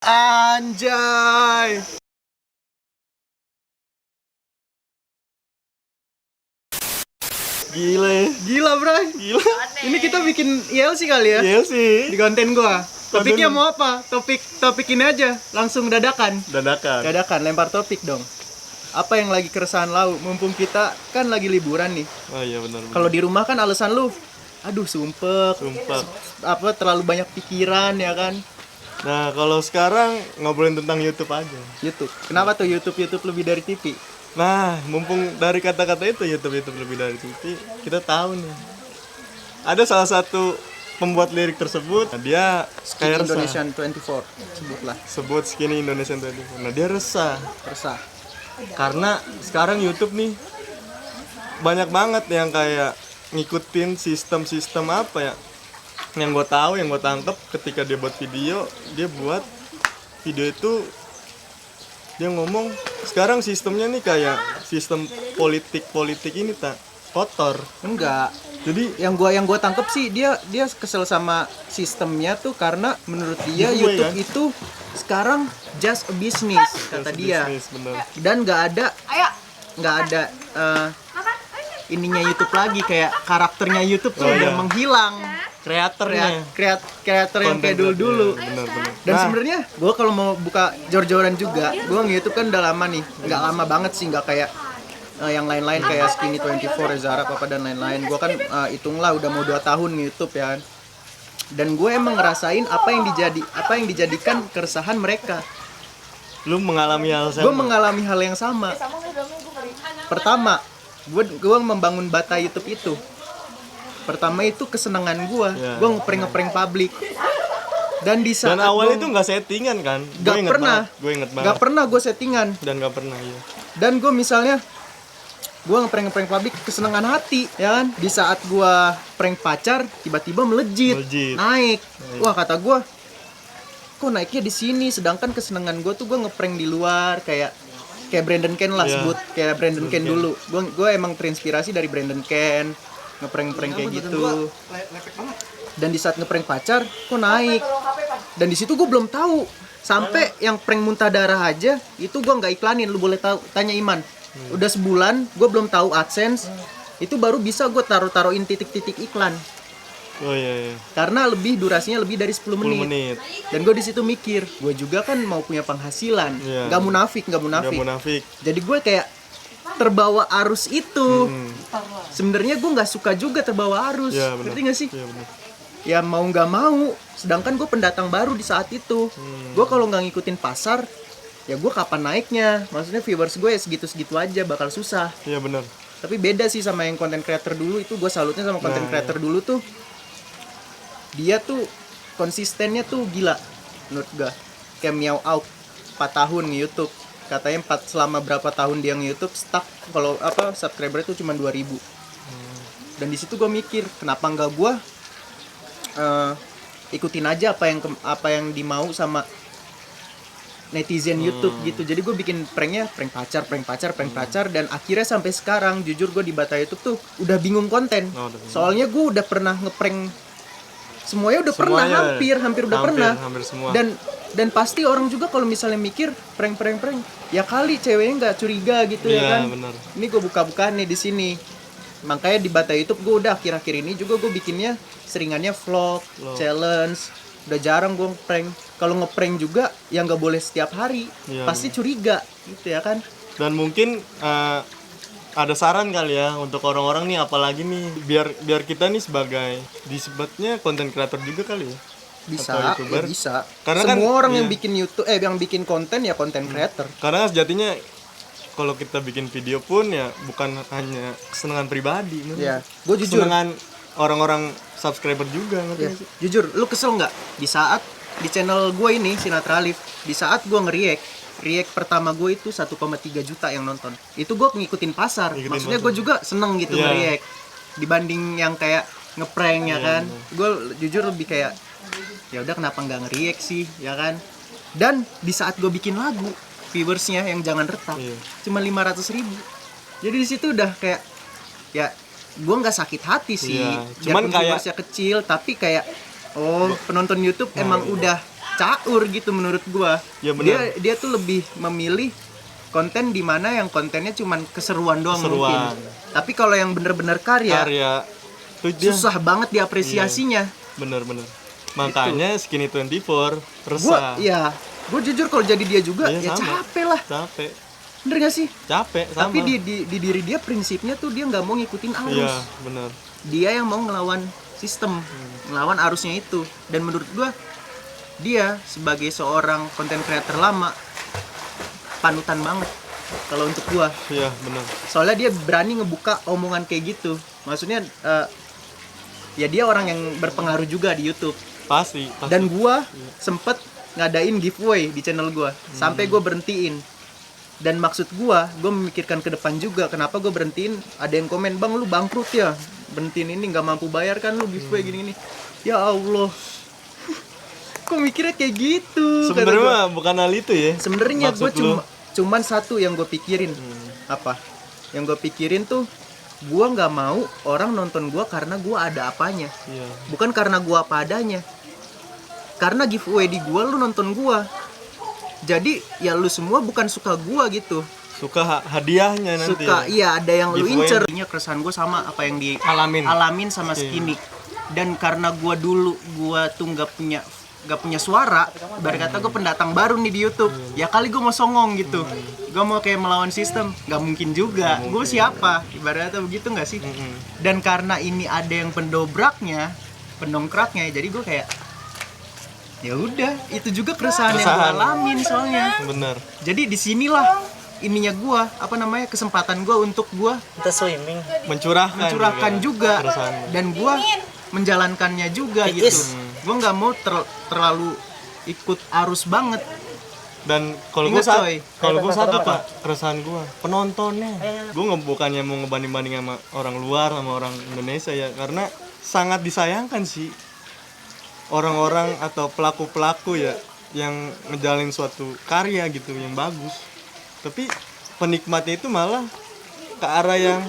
Anjay. Gila ya. Gila, Bray. Gila. Ini kita bikin ILC kali ya? Iya sih. Di konten gua. Topiknya mau apa? Topik ini aja. Langsung dadakan. Dadakan, lempar topik dong. Apa yang lagi keresahan lau? Mumpung kita kan lagi liburan nih. Oh iya benar. Kalau di rumah kan alasan lu, aduh sumpek. Apa terlalu banyak pikiran ya kan? Nah, kalau sekarang ngobrolin tentang YouTube aja. YouTube. Kenapa tuh YouTube lebih dari TV? Nah, mumpung dari kata-kata itu YouTube lebih dari TV, kita tahu nih. Ada salah satu pembuat lirik tersebut, dia kayak Indonesian 24 sebutlah. Sebut Skinny Indonesian 24. Nah, dia resah. Karena sekarang YouTube nih banyak banget yang kayak ngikutin sistem apa ya? Yang gue tahu, yang gue tangkep ketika dia buat video itu dia ngomong sekarang sistemnya nih kayak sistem politik ini tak kotor. Enggak. Jadi yang gua tangkep sih dia kesel sama sistemnya tuh karena menurut dia YouTube kan? Itu sekarang just a business kata dia. Bener. Dan nggak ada ininya YouTube lagi, kayak karakternya YouTube tuh udah menghilang. Kreator yang kayak dulu. Bener. Dan sebenarnya gue kalau mau buka jor-joran juga, gue nge-YouTube kan udah lama nih, nggak lama banget sih, nggak kayak yang lain-lain kayak Skinny 24, Zara, Papa dan lain-lain. Gue kan hitunglah udah mau 2 tahun nge-YouTube ya. Dan gue emang ngerasain apa yang dijadikan keresahan mereka. Lu mengalami hal sama? Gue mengalami hal yang sama. Pertama, gue membangun bata YouTube itu. Pertama itu kesenangan gue ngeprank publik. Dan di saat awal itu nggak settingan kan? Gue inget banget. Gak pernah gue settingan. Dan gak pernah ya. Dan gue misalnya gue ngeprank publik kesenangan hati ya kan. Di saat gue prank pacar tiba-tiba melejit. Naik. Wah, kata gue, kok naiknya di sini, sedangkan kesenangan gue tuh gue ngeprank di luar kayak Brandon Ken lah, sebut kayak Brandon Ken dulu. Gue emang terinspirasi dari Brandon Ken, ngeprank kayak gitu. Dan di saat ngeprank pacar kok naik. Dan di situ gue belum tahu sampai yang prank muntah darah aja itu gue nggak iklanin. Lu boleh tanya Iman. Udah sebulan gue belum tahu AdSense. Itu baru bisa gue taruhin titik-titik iklan. Oh iya. Karena durasinya lebih dari 10 menit. Dan gue di situ mikir, gue juga kan mau punya penghasilan. Gak munafik. Jadi gue kayak terbawa arus itu. Sebenarnya gue nggak suka juga terbawa arus. Ngerti nggak sih? Ya mau nggak mau. Sedangkan gue pendatang baru di saat itu. Gue kalau nggak ngikutin pasar, ya gue kapan naiknya? Maksudnya viewers gue ya segitu-segitu aja, bakal susah. Iya benar. Tapi beda sih sama yang content creator dulu itu. Gue salutnya sama content creator dulu tuh. Dia tuh konsistennya tuh gila menurut gue. Kayak Miao Auk 4 tahun nge-YouTube. Katanya selama berapa tahun dia nge-YouTube stuck kalau subscriber itu cuma 2.000. Dan di situ gue mikir, kenapa enggak gue ikutin aja apa yang dimau sama netizen YouTube gitu. Jadi gue bikin prank pacar dan akhirnya sampai sekarang jujur gue di Bata YouTube tuh udah bingung konten. Soalnya gue udah pernah ngeprank semuanya udah pernah, hampir udah pernah. Hampir semua. Dan pasti orang juga kalau misalnya mikir prank ya kali ceweknya nggak curiga gitu ya kan. Bener. Ini gue buka-bukaan nih di sini. Makanya di Bata YouTube gue udah akhir-akhir ini juga gue bikinnya seringannya vlog, challenge. Udah jarang gue ngeprank. Kalau ngeprank juga ya nggak boleh setiap hari. Pasti curiga gitu ya kan. Dan mungkin ada saran kali ya untuk orang-orang nih, apalagi nih biar kita nih sebagai disebutnya content creator juga kali ya. Bisa. Karena semua orang yang bikin YouTube yang bikin konten ya content creator. Karena sejatinya kalau kita bikin video pun ya bukan hanya kesenangan pribadi, Gue jujur kesenangan orang-orang subscriber juga ngerti sih. Jujur, lu kesel nggak di saat di channel gue ini Sinatra Alif, di saat gue react pertama gue itu 1,3 juta yang nonton. Itu gue ngikutin pasar. Maksudnya gue juga seneng gitu nge-react dibanding yang kayak ngeprank ya kan. Gue jujur lebih kayak ya udah kenapa nggak nge-react sih ya kan. Dan di saat gue bikin lagu, viewersnya yang jangan retak cuma 500.000. Jadi di situ udah kayak ya gue nggak sakit hati sih. Cuman kayak viewersnya kecil tapi kayak penonton YouTube emang udah caur gitu menurut gua. Ya, benar. Dia tuh lebih memilih konten di mana yang kontennya cuman keseruan doang mungkin. Tapi kalau yang bener-bener karya tuh dia susah banget diapresiasinya. bener. Makanya Skinny 24 resah. Gue jujur kalau jadi dia juga Iya, ya sama. capek lah. Capek. Bener gak sih? Capek sama. Tapi di diri dia prinsipnya tuh dia nggak mau ngikutin arus. Iya, bener. Dia yang mau ngelawan sistem, ngelawan arusnya itu. Dan menurut gua dia sebagai seorang content creator lama panutan banget kalau untuk gua. Iya, bener. Soalnya dia berani ngebuka omongan kayak gitu. Maksudnya ya dia orang yang berpengaruh juga di YouTube. Pasti. Dan gua sempet ngadain giveaway di channel gua sampai gua berhentiin. Dan maksud gua memikirkan ke depan juga. Kenapa gua berhentiin? Ada yang komen, "Bang, lu bangkrut ya? Berhentiin ini nggak mampu bayar kan lu giveaway gini-gini." Ya Allah. Kok mikirnya kayak gitu? Sebenarnya bukan hal itu ya. Sebenarnya gue Maksud lu? cuman satu yang gue pikirin. Apa? Yang gue pikirin tuh gue nggak mau orang nonton gue karena gue ada apanya. Iya. Bukan karena gue apa adanya. Karena giveaway di gue lu nonton gue. Jadi ya lu semua bukan suka gue gitu. Suka hadiahnya nanti. Suka iya ada yang lu Giveaway. incer. Keresahan gue sama apa yang alamin sama Skinny. Dan karena gue dulu gue tuh nggak punya suara, ibarat kata gue pendatang baru nih di YouTube. Ya kali gue mau songong gitu, gue mau kayak melawan sistem, nggak mungkin juga. Gue siapa, ibarat kata begitu nggak sih? Dan karena ini ada yang pendongkraknya, jadi gue kayak ya udah, itu juga keresahan yang gue alamin soalnya. Bener. Jadi disinilah ininya gue, kesempatan gue untuk gue Kita swimming. Mencurahkan juga. keresahan. Dan gue menjalankannya juga gitu. Gue nggak mau terlalu ikut arus banget. Dan kalau gue Ingat, coy. satu apa keresahan gue penontonnya. Gue bukannya mau ngebanding-banding sama orang luar sama orang Indonesia ya, karena sangat disayangkan sih orang-orang atau pelaku-pelaku ya yang ngejalin suatu karya gitu yang bagus, tapi penikmatnya itu malah ke arah yang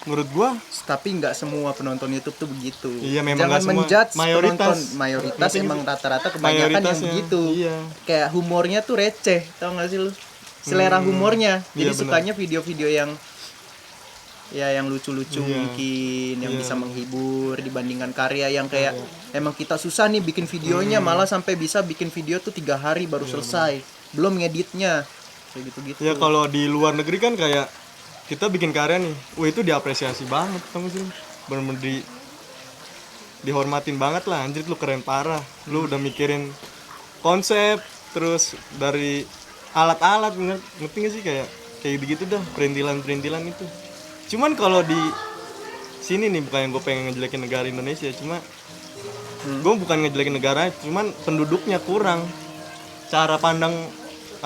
menurut gua. Tapi nggak semua penonton YouTube tuh begitu. Iya, memang jangan nggak semua. menjudge Mayoritas. mayoritas Mungkin emang rata-rata kebanyakan yang mayoritasnya, begitu. iya. Kayak humornya tuh receh, tau nggak sih lu? Selera humornya. Jadi Iya, sukanya video-video yang yang lucu-lucu Iya. mungkin, yang Iya. bisa menghibur dibandingkan karya yang kayak emang kita susah nih bikin videonya, malah sampai bisa bikin video tuh 3 hari baru selesai, belum ngeditnya, kayak gitu-gitu. Ya kalau di luar negeri kan kayak kita bikin karya nih, itu diapresiasi banget, tau gak sih? Bener-bener dihormatin banget lah, anjir lu keren parah, lu udah mikirin konsep, terus dari alat-alat, ngerti gak sih kayak gitu dah, perintilan-perintilan itu. Cuman kalau di sini nih, bukan yang gue pengen ngejelekin negara Indonesia, cuma gue bukan ngejelekin negara, cuman penduduknya kurang cara pandang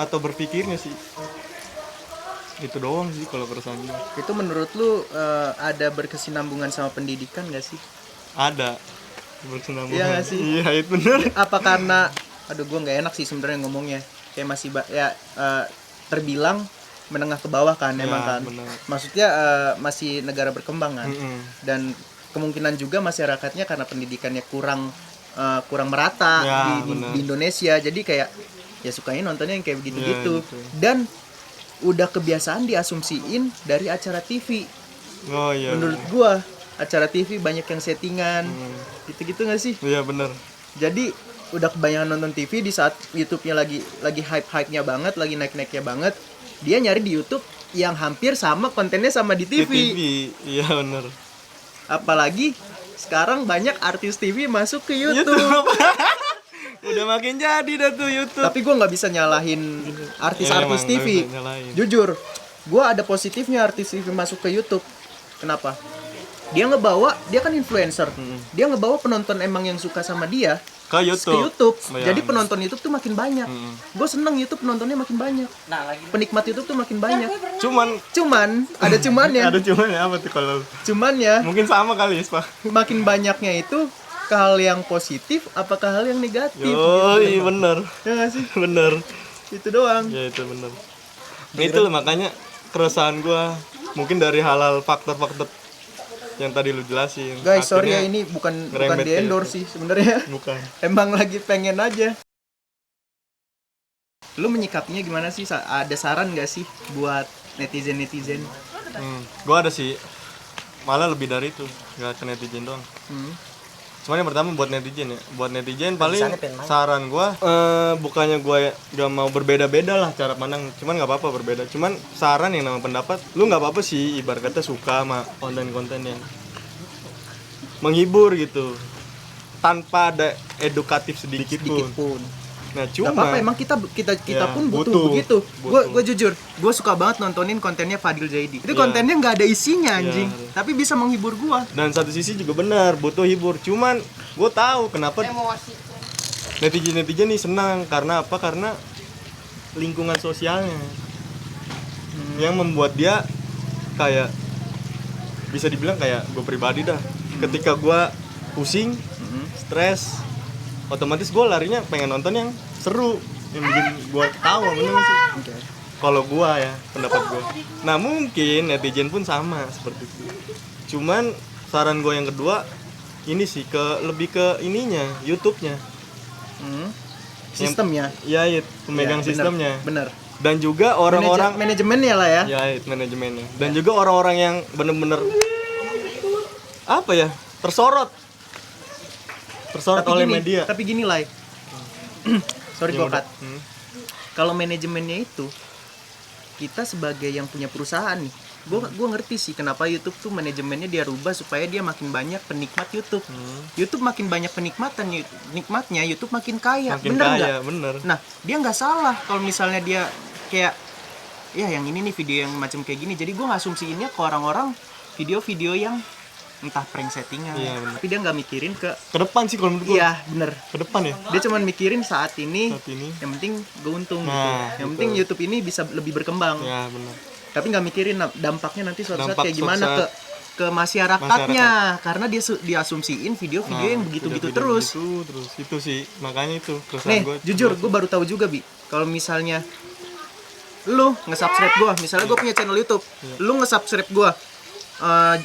atau berpikirnya sih. Itu doang sih kalau keresahannya. Itu menurut lu ada berkesinambungan sama pendidikan gak sih? Ada berkesinambungan. Iya gak sih? Iya, itu bener. Apa karena aduh gue nggak enak sih sebenarnya ngomongnya, kayak masih terbilang menengah ke bawah kan, Ya, emang kan bener. maksudnya masih negara berkembang kan. Dan kemungkinan juga masyarakatnya karena pendidikannya kurang merata Ya, di Indonesia, jadi kayak ya sukanya nontonnya yang kayak begitu-gitu. Ya, gitu. Dan udah kebiasaan diasumsiin dari acara TV. Oh iya. Menurut gua acara TV banyak yang settingan, gitu-gitu nggak sih? Iya bener. Jadi udah kebanyakan nonton TV di saat YouTube-nya lagi hype-nya banget, lagi naik-naiknya banget. Dia nyari di YouTube yang hampir sama kontennya sama di TV. Di TV, iya bener. Apalagi sekarang banyak artis TV masuk ke YouTube. Udah makin jadi dah tuh YouTube. Tapi gue nggak bisa nyalahin artis-artis Ya, emang TV. nggak bisa nyalahin. Jujur, gue ada positifnya artis TV masuk ke YouTube. Kenapa? Dia kan influencer. Dia ngebawa penonton emang yang suka sama dia Ke YouTube. Ya, jadi penonton YouTube tuh makin banyak. Gue seneng YouTube penontonnya makin banyak. Penikmat YouTube tuh makin banyak. Cuman ada cumannya. Ada cumannya apa tuh kalau? Cumannya Mungkin sama kali ya, Pak. makin banyaknya itu ke hal yang positif apakah hal yang negatif? Oh iya bener. Ya nggak sih? Bener. Itu doang. Ya itu bener. Itu loh makanya keresahan gua mungkin dari hal-hal faktor-faktor yang tadi lu jelasin. Guys, sorry ya Akhirnya ini bukan ngerembet di kayak endorse sih sebenarnya. bukan. Emang lagi pengen aja. Lu menyikapinya gimana sih? Ada saran nggak sih buat netizen? Gue ada sih, malah lebih dari itu, nggak ke netizen doang. Cuman yang pertama buat netizen paling saran gue, bukannya gue gak mau berbeda-beda lah cara pandang, cuman nggak apa-apa berbeda. Cuman saran yang nama pendapat, lu nggak apa-apa sih ibarat kata suka sama konten-konten yang menghibur gitu, tanpa ada edukatif sedikit pun. Nah Gak apa-apa, emang kita Ya, pun butuh begitu. butuh. Gue jujur, gue suka banget nontonin kontennya Fadil Zaidi. Itu kontennya nggak ada isinya anjing, tapi bisa menghibur gue. Dan satu sisi juga benar, butuh hibur. Cuman gue tahu kenapa netizen nih senang, karena apa? Karena lingkungan sosialnya yang membuat dia kayak, bisa dibilang kayak gue pribadi dah. Ketika gue pusing, stres, otomatis gue larinya pengen nonton yang seru, yang bikin gue ketawa, bener gak sih? Kalau gue ya, pendapat gue. Nah mungkin netizen pun sama seperti itu. Cuman saran gue yang kedua ini sih, lebih ke ininya, YouTube-nya. Sistemnya. Ya, pemegang sistemnya. Bener. Dan juga orang-orang manajemennya lah ya. Ya, manajemennya. Dan juga orang-orang yang bener-bener apa ya, tersorot oleh media. Tapi gini lah. Sorry gue cut. Kalau manajemennya itu, kita sebagai yang punya perusahaan nih, gue ngerti sih kenapa YouTube tuh manajemennya dia rubah supaya dia makin banyak penikmat YouTube. YouTube makin banyak nikmatnya YouTube makin kaya. Bener nggak? Bener. Nah dia nggak salah kalau misalnya dia kayak, ya yang ini nih video yang macam kayak gini. Jadi gue ngasumsiinnya ke orang-orang video-video yang entah prank settingan, tapi dia nggak mikirin ke depan sih kalau menurut gue. Iya bener, ke depan ya. Dia cuma mikirin saat ini. Yang penting gue untung gitu. Yang penting YouTube ini bisa lebih berkembang. Ya benar. Tapi nggak mikirin dampaknya nanti suatu saat kayak gimana ke masyarakatnya. Karena dia diasumsiin video-video yang begitu-begitu terus. Itu sih makanya itu. Nih jujur gue baru tahu juga Bi, kalau misalnya lu nge-subscribe gue, misalnya gue punya channel YouTube, lu nge-subscribe gue,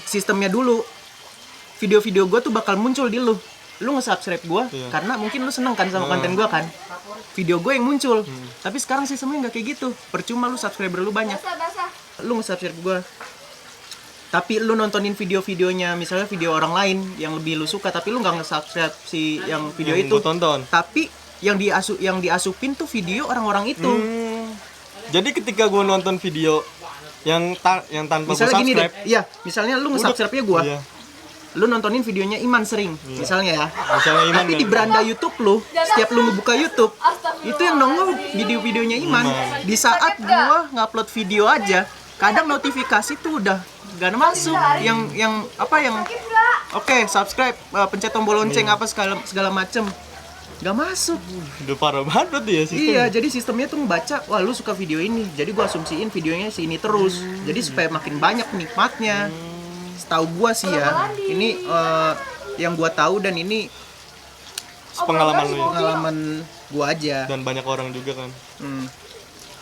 sistemnya dulu video-video gue tuh bakal muncul di lu nge-subscribe gue, karena mungkin lu seneng kan sama konten gue kan, video gue yang muncul. Tapi sekarang sistemnya nggak kayak gitu, percuma lu subscriber lu banyak, lu nge-subscribe gue, tapi lu nontonin video-videonya, misalnya video orang lain yang lebih lu suka, tapi lu nggak nge-subscribe si yang video yang itu tonton. Tapi yang diasupin tuh video orang-orang itu. Jadi ketika gue nonton video yang tanpa misalnya gue subscribe, gini deh, iya, misalnya lu nge-subscribe-nya gue, lu nontonin videonya Iman sering, misalnya ya. Iman tapi di beranda YouTube lu, setiap lu ngebuka YouTube, itu yang nongol video-videonya Iman. Di saat gua ngupload video aja, kadang notifikasi tuh udah gak masuk. Yang oke, subscribe, pencet tombol lonceng apa segala macem, gak masuk. Udah parah banget ya sistem. Iya, jadi sistemnya tuh ngebaca, wah lu suka video ini, jadi gua asumsiin videonya si ini terus. Jadi supaya makin banyak penikmatnya. Tahu gua sih ya, ini yang gua tahu, dan ini pengalaman gua aja, dan banyak orang juga kan.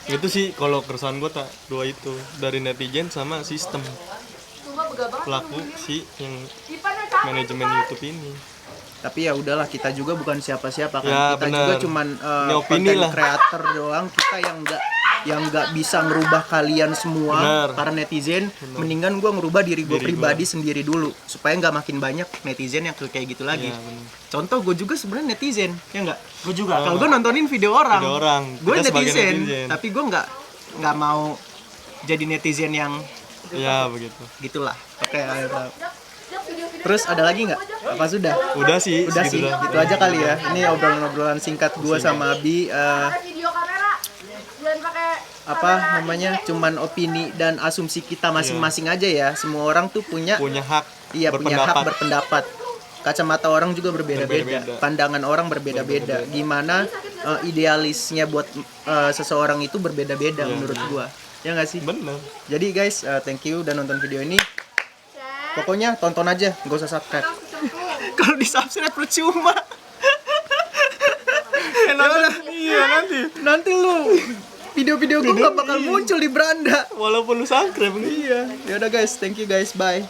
Itu sih kalau keresahan gua dua itu, dari netizen sama sistem pelaku si yang manajemen YouTube ini. Tapi ya udahlah, kita juga bukan siapa-siapa kan. Ya, kita bener. juga cuman content creator doang, kita yang nggak bisa ngerubah kalian semua. Para netizen, mendingan gue ngerubah diri gue pribadi sendiri dulu, supaya nggak makin banyak netizen yang kayak gitu lagi. Contoh gue juga sebenarnya netizen, ya nggak? Gue juga. Kalau gue nontonin video orang gue netizen, tapi gue nggak mau jadi netizen yang ya begitu. Gitulah. Oke. Terus ada lagi nggak? Apa sudah? Udah sih. Gitu aja kali ya. Ini obrolan singkat gue sama Abi. Apa namanya? Cuman opini dan asumsi kita masing-masing aja ya. Semua orang tuh punya hak. Iya, punya hak berpendapat. Kacamata orang juga berbeda-beda. Pandangan orang berbeda-beda. Gimana idealisnya buat seseorang itu berbeda-beda menurut gue. Ya nggak sih? Bener. Jadi guys, thank you udah nonton video ini. Pokoknya tonton aja, nggak usah subscribe. Kalau di subscribe percuma. Nanti lu video-video gue nggak bakal muncul di beranda. Walaupun lu subscribe. Iya. Ya udah guys, thank you guys, bye.